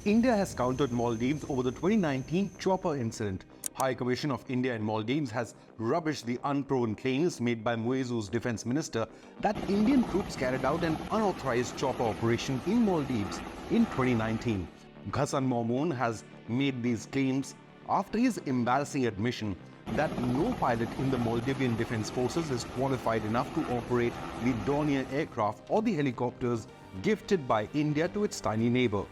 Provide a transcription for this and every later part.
India has countered Maldives over the 2019 chopper incident. High Commission of India and Maldives has rubbished the unproven claims made by Muizzu's defense minister that Indian troops carried out an unauthorized chopper operation in Maldives in 2019. Ghassan Mamoon has made these claims after his embarrassing admission that no pilot in the Maldivian Defense Forces is qualified enough to operate the Dornier aircraft or the helicopters gifted by India to its tiny neighbor.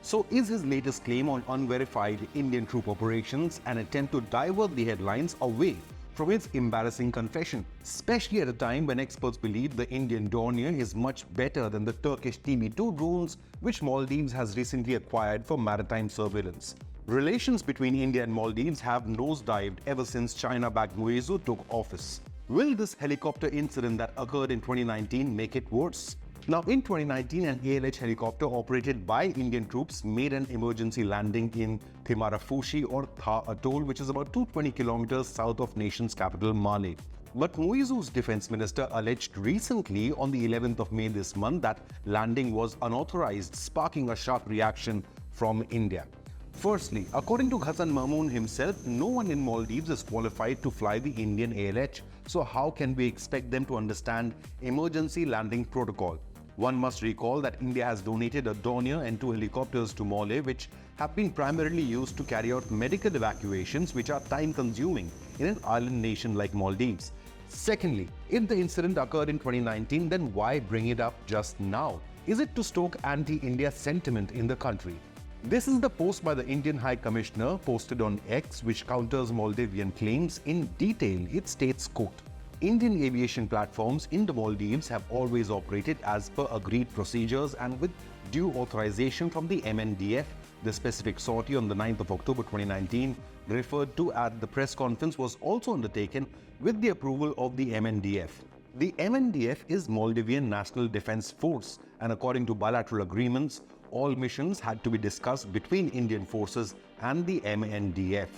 So is his latest claim on unverified Indian troop operations an attempt to divert the headlines away from his embarrassing confession, especially at a time when experts believe the Indian Dornier is much better than the Turkish TB2 drones which Maldives has recently acquired for maritime surveillance? Relations between India and Maldives have nosedived ever since China-backed Muizzu took office. Will this helicopter incident that occurred in 2019 make it worse? Now, in 2019, an ALH helicopter operated by Indian troops made an emergency landing in Thimarafushi or Tha Atoll, which is about 220 kilometers south of nation's capital, Male. But Muizzu's defense minister alleged recently on the 11th of May this month that landing was unauthorized, sparking a sharp reaction from India. Firstly, according to Ghassan Mamoon himself, no one in Maldives is qualified to fly the Indian ALH, so how can we expect them to understand emergency landing protocol? One must recall that India has donated a Dornier and 2 helicopters to Male, which have been primarily used to carry out medical evacuations which are time-consuming in an island nation like Maldives. Secondly, if the incident occurred in 2019, then why bring it up just now? Is it to stoke anti-India sentiment in the country? This is the post by the Indian High Commissioner posted on X, which counters Maldivian claims in detail. It states, quote, Indian aviation platforms in the Maldives have always operated as per agreed procedures and with due authorization from the MNDF. The specific sortie on the 9th of October 2019 referred to at the press conference was also undertaken with the approval of the MNDF. The MNDF is Maldivian National Defense Force, and according to bilateral agreements, all missions had to be discussed between Indian forces and the MNDF.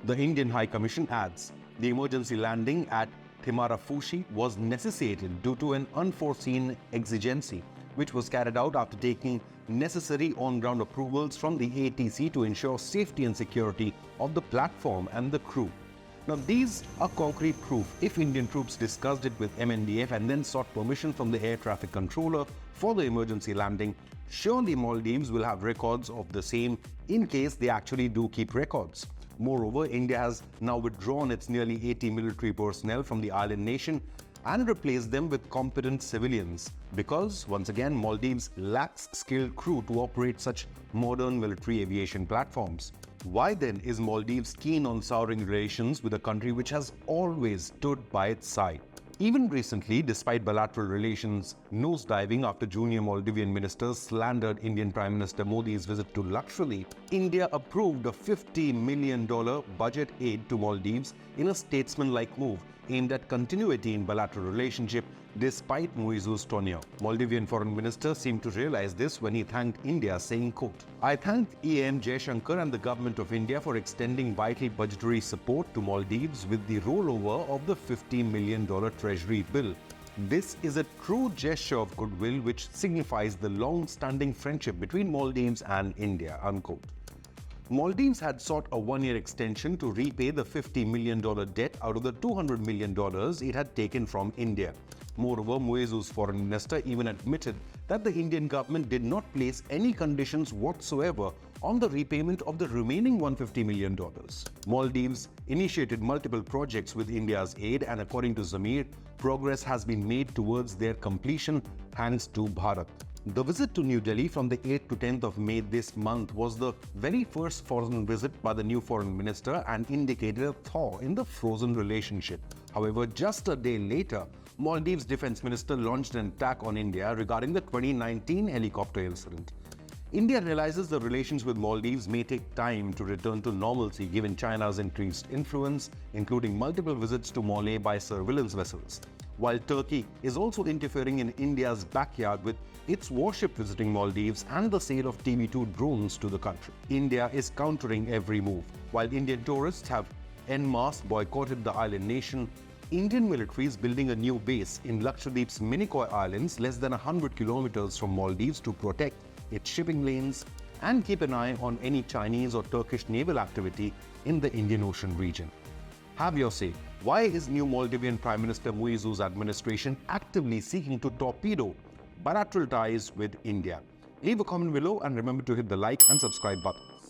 The Indian High Commission adds, the emergency landing at Thimarafushi was necessitated due to an unforeseen exigency, which was carried out after taking necessary on-ground approvals from the ATC to ensure safety and security of the platform and the crew. Now, these are concrete proof. If Indian troops discussed it with MNDF and then sought permission from the air traffic controller for the emergency landing, surely Maldives will have records of the same in case they actually do keep records. Moreover, India has now withdrawn its nearly 80 military personnel from the island nation and replaced them with competent civilians because, once again, Maldives lacks skilled crew to operate such modern military aviation platforms. Why then is Maldives keen on souring relations with a country which has always stood by its side? Even recently, despite bilateral relations nosediving after junior Maldivian ministers slandered Indian Prime Minister Modi's visit to Lakshadweep, India approved a $50 million budget aid to Maldives in a statesman-like move aimed at continuity in bilateral relationship despite Muizzu's tenure. Maldivian Foreign Minister seemed to realize this when he thanked India, saying, quote, I thank EM Jaishankar and the Government of India for extending vital budgetary support to Maldives with the rollover of the $50 million Treasury bill. This is a true gesture of goodwill which signifies the long-standing friendship between Maldives and India, unquote. Maldives had sought a one-year extension to repay the $50 million debt out of the $200 million it had taken from India. Moreover, Muizzu's foreign minister even admitted that the Indian government did not place any conditions whatsoever on the repayment of the remaining $150 million. Maldives initiated multiple projects with India's aid, and according to Zamir, progress has been made towards their completion thanks to Bharat. The visit to New Delhi from the 8th to 10th of May this month was the very first foreign visit by the new foreign minister and indicated a thaw in the frozen relationship. However, just a day later, Maldives defense minister launched an attack on India regarding the 2019 helicopter incident. India realizes the relations with Maldives may take time to return to normalcy given China's increased influence, including multiple visits to Male by surveillance vessels. While Turkey is also interfering in India's backyard with its warship visiting Maldives and the sale of TB2 drones to the country. India is countering every move. While Indian tourists have en masse boycotted the island nation, Indian military is building a new base in Lakshadweep's Minicoy Islands, less than 100 kilometers from Maldives, to protect its shipping lanes and keep an eye on any Chinese or Turkish naval activity in the Indian Ocean region. Have your say. Why is new Maldivian Prime Minister Muizzu's administration actively seeking to torpedo bilateral ties with India? Leave a comment below and remember to hit the like and subscribe button.